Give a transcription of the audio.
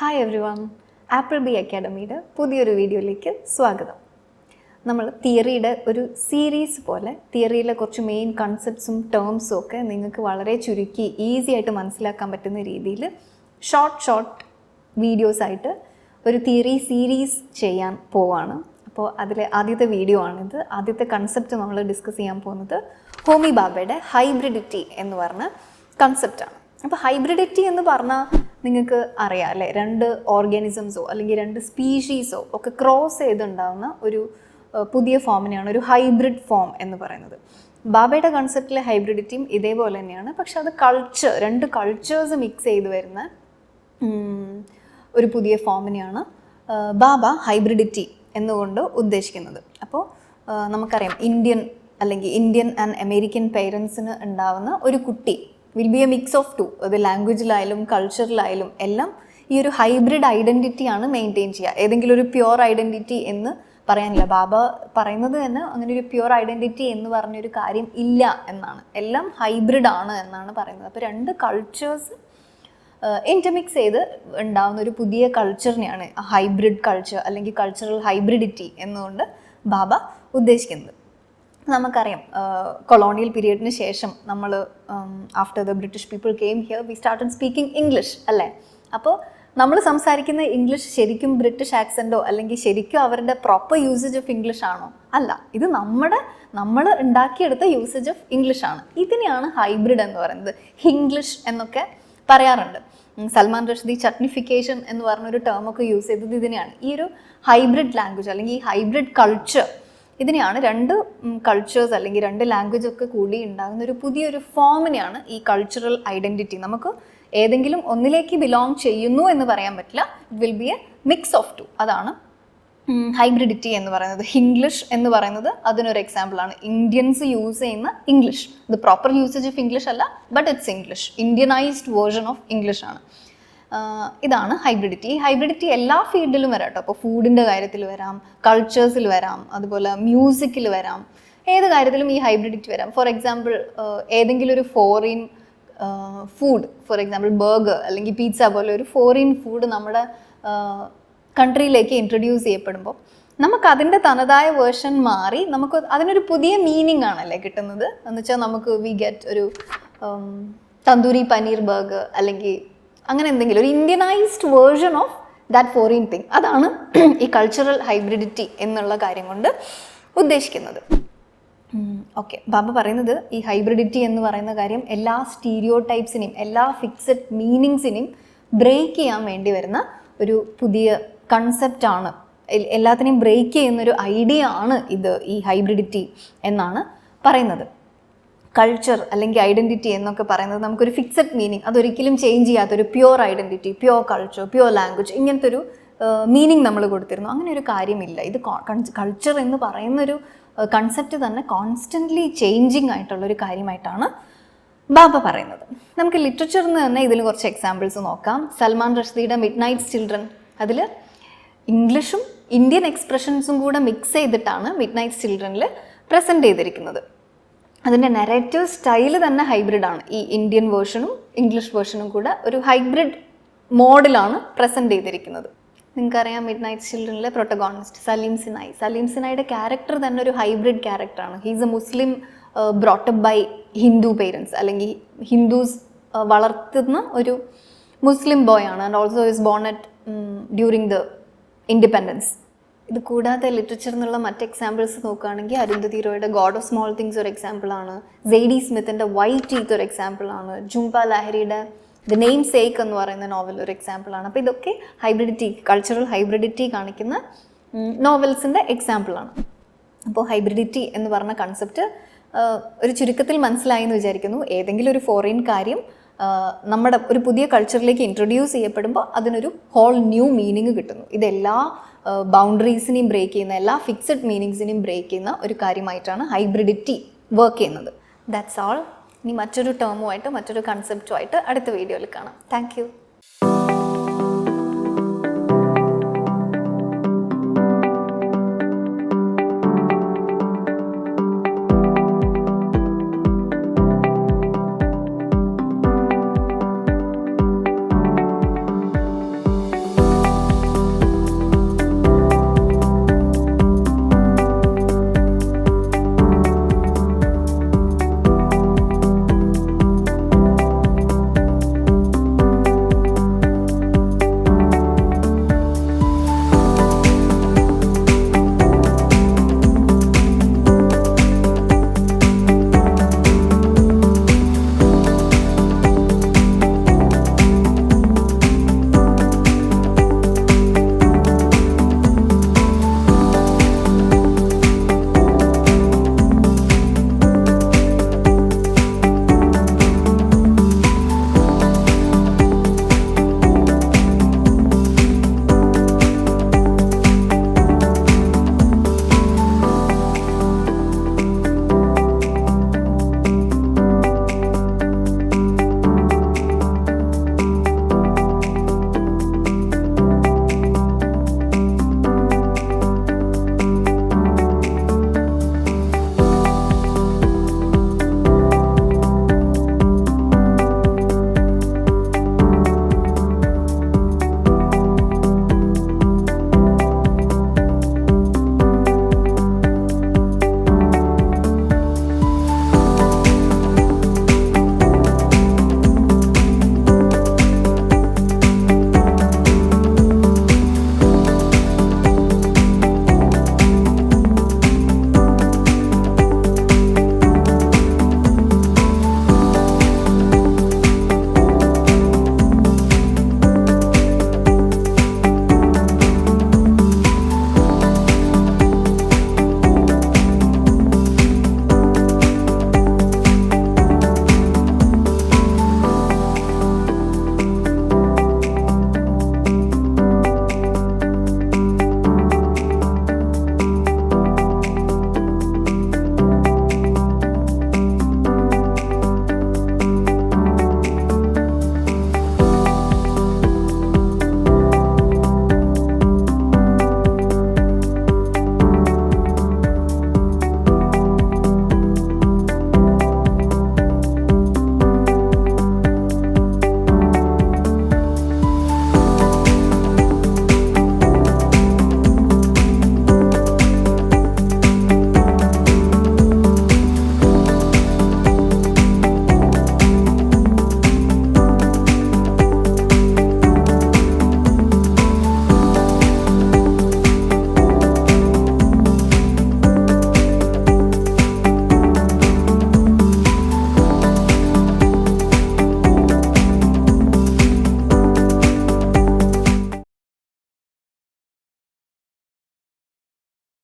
Hi everyone, Apple B അക്കാഡമിയുടെ പുതിയൊരു വീഡിയോയിലേക്ക് സ്വാഗതം. നമ്മൾ തിയറിയുടെ ഒരു സീരീസ് പോലെ തിയറിയിലെ കുറച്ച് മെയിൻ കൺസെപ്റ്റ്സും ടേംസും ഒക്കെ നിങ്ങൾക്ക് വളരെ ചുരുക്കി ഈസി ആയിട്ട് മനസ്സിലാക്കാൻ പറ്റുന്ന രീതിയിൽ ഷോർട്ട് വീഡിയോസായിട്ട് ഒരു തിയറി സീരീസ് ചെയ്യാൻ പോവാണ്. അപ്പോൾ അതിലെ ആദ്യത്തെ വീഡിയോ ആണിത്. ആദ്യത്തെ കൺസെപ്റ്റ് നമ്മൾ ഡിസ്കസ് ചെയ്യാൻ പോകുന്നത് ഹോമി ഭാഭയുടെ ഹൈബ്രിഡിറ്റി എന്ന് പറഞ്ഞ കൺസെപ്റ്റാണ്. അപ്പോൾ ഹൈബ്രിഡിറ്റി എന്ന് പറഞ്ഞാൽ നിങ്ങൾക്ക് അറിയാം അല്ലേ, രണ്ട് ഓർഗാനിസംസോ അല്ലെങ്കിൽ രണ്ട് സ്പീഷീസോ ഒക്കെ ക്രോസ് ചെയ്തുണ്ടാകുന്ന ഒരു പുതിയ ഫോമിനെയാണ് ഒരു ഹൈബ്രിഡ് ഫോം എന്ന് പറയുന്നത്. ഭാഭയുടെ കൺസെപ്റ്റിലെ ഹൈബ്രിഡിറ്റിയും ഇതേപോലെ തന്നെയാണ്, പക്ഷെ അത് രണ്ട് കൾച്ചേഴ്സ് മിക്സ് ചെയ്ത് വരുന്ന ഒരു പുതിയ ഫോമിനെയാണ് ഭാഭ ഹൈബ്രിഡിറ്റി എന്നുകൊണ്ട് ഉദ്ദേശിക്കുന്നത്. അപ്പോൾ നമുക്കറിയാം ഇന്ത്യൻ ആൻഡ് അമേരിക്കൻ പേരൻസിന് ഉണ്ടാവുന്ന ഒരു കുട്ടി will be A mix of two. അത് ലാംഗ്വേജിലായാലും കൾച്ചറിലായാലും എല്ലാം ഈ ഒരു ഹൈബ്രിഡ് ഐഡൻറ്റിറ്റിയാണ് മെയിൻറ്റെയിൻ ചെയ്യുക. ഏതെങ്കിലും ഒരു പ്യുവർ ഐഡൻറ്റിറ്റി എന്ന് പറയാനില്ല. ഭാഭ പറയുന്നത് തന്നെ അങ്ങനെ ഒരു പ്യുവർ ഐഡൻറ്റിറ്റി എന്ന് പറഞ്ഞൊരു കാര്യം ഇല്ല എന്നാണ്. എല്ലാം ഹൈബ്രിഡ് ആണ് എന്നാണ് പറയുന്നത്. അപ്പോൾ രണ്ട് കൾച്ചേഴ്സ് ഇൻറ്റർമിക്സ് ചെയ്ത് ഉണ്ടാകുന്ന ഒരു പുതിയ കൾച്ചറിനെയാണ് ഹൈബ്രിഡ് കൾച്ചർ അല്ലെങ്കിൽ കൾച്ചറൽ ഹൈബ്രിഡിറ്റി എന്നുകൊണ്ട് ഭാഭ ഉദ്ദേശിക്കുന്നത്. നമുക്കറിയാം കൊളോണിയൽ പീരിയഡിന് ശേഷം നമ്മൾ after the British people came here we started speaking English അല്ലേ. അപ്പോൾ നമ്മൾ സംസാരിക്കുന്ന ഇംഗ്ലീഷ് ശരിക്കും ബ്രിട്ടീഷ് ആക്സെൻറ്റോ അല്ലെങ്കിൽ ശരിക്കും അവരുടെ പ്രോപ്പർ യൂസേജ് ഓഫ് ഇംഗ്ലീഷ് ആണോ? അല്ല, ഇത് നമ്മൾ ഉണ്ടാക്കിയെടുത്ത യൂസേജ് ഓഫ് ഇംഗ്ലീഷ് ആണ്. ഇതിനെയാണ് ഹൈബ്രിഡ് എന്ന് പറയുന്നത്. ഹിംഗ്ലീഷ് എന്നൊക്കെ പറയാറുണ്ട്. സൽമാൻ റഷ്ദി ചട്നിഫിക്കേഷൻ എന്ന് പറഞ്ഞൊരു ടേമൊക്കെ യൂസ് ചെയ്തത് ഇതിനെയാണ്. ഈ ഒരു ഹൈബ്രിഡ് ലാംഗ്വേജ് അല്ലെങ്കിൽ ഈ ഹൈബ്രിഡ് കൾച്ചർ, ഇതിനെയാണ് രണ്ട് കൾച്ചേഴ്സ് അല്ലെങ്കിൽ രണ്ട് ലാംഗ്വേജ് ഒക്കെ കൂടി ഉണ്ടാകുന്ന ഒരു പുതിയൊരു ഫോമിനെയാണ് ഈ കൾച്ചറൽ ഐഡൻറ്റിറ്റി. നമുക്ക് ഏതെങ്കിലും ഒന്നിലേക്ക് ബിലോങ് ചെയ്യുന്നു എന്ന് പറയാൻ പറ്റില്ല. It will be A mix of two. അതാണ് ഹൈബ്രിഡിറ്റി എന്ന് പറയുന്നത്. ഹിംഗ്ലീഷ് എന്ന് പറയുന്നത് അതിനൊരു എക്സാമ്പിളാണ്. ഇന്ത്യൻസ് യൂസ് ചെയ്യുന്ന ഇംഗ്ലീഷ്, ഇത് പ്രോപ്പർ യൂസേജ് ഓഫ് ഇംഗ്ലീഷ് അല്ല, but it's English, Indianised version of English ആണ്. ഇതാണ് ഹൈബ്രിഡിറ്റി. ഈ ഹൈബ്രിഡിറ്റി എല്ലാ ഫീൽഡിലും വരാം കേട്ടോ. അപ്പോൾ ഫുഡിൻ്റെ കാര്യത്തിൽ വരാം, കൾച്ചേഴ്സിൽ വരാം, അതുപോലെ മ്യൂസിക്കിൽ വരാം, ഏത് കാര്യത്തിലും ഈ ഹൈബ്രിഡിറ്റി വരാം. ഫോർ എക്സാമ്പിൾ ഏതെങ്കിലും ഒരു foreign food, for example burger അല്ലെങ്കിൽ പിസ്സ പോലെ ഒരു ഫോറിൻ ഫുഡ് നമ്മുടെ കൺട്രിയിലേക്ക് ഇൻട്രൊഡ്യൂസ് ചെയ്യപ്പെടുമ്പോൾ നമുക്ക് അതിൻ്റെ തനതായ വേർഷൻ മാറി നമുക്ക് അതിനൊരു പുതിയ മീനിങ് ആണല്ലേ കിട്ടുന്നത്. എന്ന് വെച്ചാൽ നമുക്ക് വി ഗെറ്റ് ഒരു തന്തൂരി പനീർ ബർഗർ അല്ലെങ്കിൽ അങ്ങനെ എന്തെങ്കിലും ഒരു Indianised version of that foreign thing. അതാണ് ഈ കൾച്ചറൽ ഹൈബ്രിഡിറ്റി എന്നുള്ള കാര്യം കൊണ്ട് ഉദ്ദേശിക്കുന്നത്. ഓക്കെ, ഭാഭ പറയുന്നത് ഈ ഹൈബ്രിഡിറ്റി എന്ന് പറയുന്ന കാര്യം എല്ലാ സ്റ്റീരിയോ ടൈപ്സിനെയും എല്ലാ ഫിക്സഡ് മീനിങ്സിനെയും ബ്രേക്ക് ചെയ്യാൻ വേണ്ടി വരുന്ന ഒരു പുതിയ കൺസെപ്റ്റാണ്. എല്ലാത്തിനെയും ബ്രേക്ക് ചെയ്യുന്നൊരു ഐഡിയ ആണ് ഇത്, ഈ ഹൈബ്രിഡിറ്റി എന്നാണ് പറയുന്നത്. കൾച്ചർ അല്ലെങ്കിൽ ഐഡൻറ്റിറ്റി എന്നൊക്കെ പറയുന്നത് നമുക്കൊരു ഫിക്സഡ് മീനിങ്, അതൊരിക്കലും ചേഞ്ച് ചെയ്യാത്തൊരു pure identity, pure culture, pure language, ഇങ്ങനത്തെ ഒരു മീനിങ് നമ്മൾ കൊടുത്തിരുന്നു. അങ്ങനെ ഒരു കാര്യമില്ല. ഇത് കൾച്ചർ എന്ന് പറയുന്നൊരു കൺസെപ്റ്റ് തന്നെ കോൺസ്റ്റൻ്റ്ലി ചേഞ്ചിങ് ആയിട്ടുള്ളൊരു കാര്യമായിട്ടാണ് ഭാഭ പറയുന്നത്. നമുക്ക് ലിറ്ററേച്ചറിൽ നിന്ന് തന്നെ ഇതിൽ കുറച്ച് എക്സാമ്പിൾസ് നോക്കാം. സൽമാൻ റഷ്ദിയുടെ മിഡ് നൈറ്റ് ചിൽഡ്രൻ, അതിൽ ഇംഗ്ലീഷും ഇന്ത്യൻ എക്സ്പ്രഷൻസും കൂടെ മിക്സ് ചെയ്തിട്ടാണ് മിഡ് നൈറ്റ് ചിൽഡ്രനിൽ പ്രസൻറ്റ് ചെയ്തിരിക്കുന്നത്. അതിൻ്റെ നെറേറ്റീവ് സ്റ്റൈല് തന്നെ ഹൈബ്രിഡാണ്. ഈ ഇന്ത്യൻ വേർഷനും ഇംഗ്ലീഷ് വേർഷനും കൂടെ ഒരു ഹൈബ്രിഡ് മോഡിലാണ് പ്രസൻറ്റ് ചെയ്തിരിക്കുന്നത്. നിങ്ങൾക്കറിയാം മിഡ് നൈറ്റ് ചിൽഡ്രനിലെ പ്രൊട്ടഗോണിസ്റ്റ് സലീം സിനായിയുടെ ക്യാരക്ടർ തന്നെ ഒരു ഹൈബ്രിഡ് ക്യാരക്ടറാണ്. He's a Muslim brought up by Hindu parents, അല്ലെങ്കിൽ ഹിന്ദുസ് വളർത്തുന്ന ഒരു മുസ്ലിം ബോയ് ആണ്. And also is born at during the independence. ഇത് കൂടാതെ ലിറ്ററേച്ചറിൽ നിന്നുള്ള മറ്റ് എക്സാമ്പിൾസ് നോക്കുകയാണെങ്കിൽ അരുന്ധതി റോയുടെ ഗോഡ് ഓഫ് സ്മോൾ തിങ്സ് ഒരു എക്സാമ്പിളാണ്. സെയ്ഡി സ്മിത്തിൻ്റെ വൈറ്റ് ടീത്ത് ഒരു എക്സാമ്പിളാണ്. ജുംപ ലാഹിരിയുടെ ദ നെയിം സേക്ക് എന്ന് പറയുന്ന നോവൽ ഒരു എക്സാമ്പിളാണ്. അപ്പോൾ ഇതൊക്കെ ഹൈബ്രിഡിറ്റി, കൾച്ചറൽ ഹൈബ്രിഡിറ്റി കാണിക്കുന്ന നോവൽസിൻ്റെ എക്സാമ്പിളാണ്. അപ്പോൾ ഹൈബ്രിഡിറ്റി എന്ന് പറഞ്ഞ കൺസെപ്റ്റ് ഒരു ചുരുക്കത്തിൽ മനസ്സിലായി എന്ന് വിചാരിക്കുന്നു. ഏതെങ്കിലും ഒരു ഫോറിൻ കാര്യം നമ്മുടെ ഒരു പുതിയ കൾച്ചറിലേക്ക് ഇൻട്രൊഡ്യൂസ് ചെയ്യപ്പെടുമ്പോൾ അതിനൊരു ഹോൾ ന്യൂ മീനിങ് കിട്ടുന്നു. ഇതെല്ലാ ബൗണ്ടറീസിനെയും ബ്രേക്ക് ചെയ്യുന്ന, എല്ലാ ഫിക്സഡ് മീനിങ്സിനെയും ബ്രേക്ക് ചെയ്യുന്ന ഒരു കാര്യമായിട്ടാണ് ഹൈബ്രിഡിറ്റി വർക്ക് ചെയ്യുന്നത്. That's all. ഇനി മറ്റൊരു ടേമുമായിട്ട് മറ്റൊരു കൺസെപ്റ്റുമായിട്ട് അടുത്ത വീഡിയോയിൽ കാണാം. Thank you.